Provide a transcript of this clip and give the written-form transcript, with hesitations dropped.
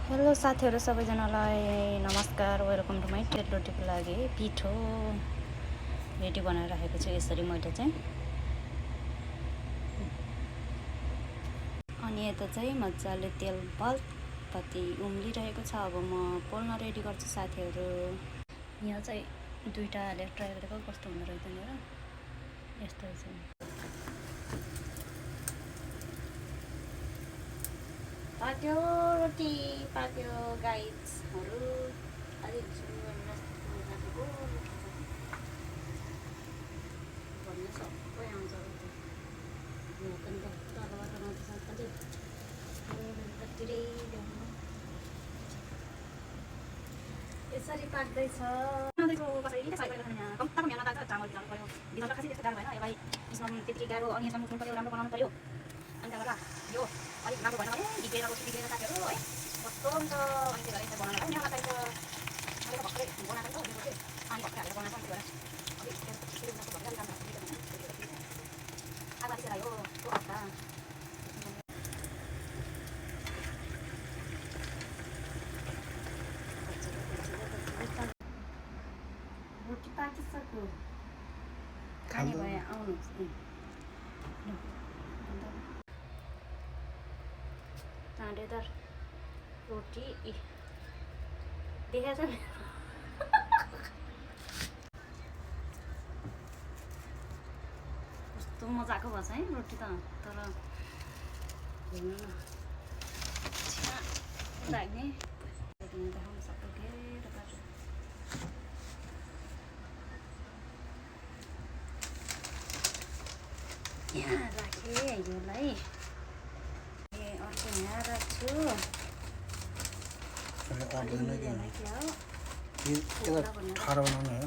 Hello साथीहरु सबैजनालाई नमस्कार। वेलकम टु माई रोटीको लागि पिठो रेडी बनाएर राखेको छु यसरी मैले चाहिँ। अनि यता चाहिँ मजाले तेल बल्पति उम्लिरहेको छ। अब म पोल्न रेडी गर्छु साथीहरु। यहाँ चाहिँ दुईटा हालेर ट्राई गरेको कस्तो हुँदो रहेछ नि र यस्तो छ। पाक्यो रोटी पाक्यो गाइजहरु। अलि भन्नु सबै आउँछ यसरी पाक्दैछ। कम्ताको मेहनत लाग्छ। चामल भिजाउनु पर्यो, भिजाउनु खासै त्यस्तो गाह्रो भएन। यसलाई यसमा त्यति गाह्रो अनि यसमा मुछ्नु पर्यो, राम्रो बनाउनु पर्यो। अनि त्यहाँबाट यो अलिक राम्रो भएन भने बिग्रेर साथीहरु है कस्तो हुन्छ। अनि त्यही भएर यसलाई बनाउनलाई मेहनत लाग्छ। मैले त भर्खरै बनाएको नि त अनि भर्खरै हालेर बनाएको नि। त्यही भएर आधा त्यसलाई हो अवस्था। रोटी पाकिसक्यो। खाने भए आउनुहोस् नि। ताँडेदार रोटी देखाएको छ। कस्तो मजाको भएछ है रोटी त। तर हेर्नु न लाग्ने देखाउनु सक्यो के बाटो। यहाँ राखेँ योलाई। अर्को यहाँ राख्छु। खाना बनाउनु हो।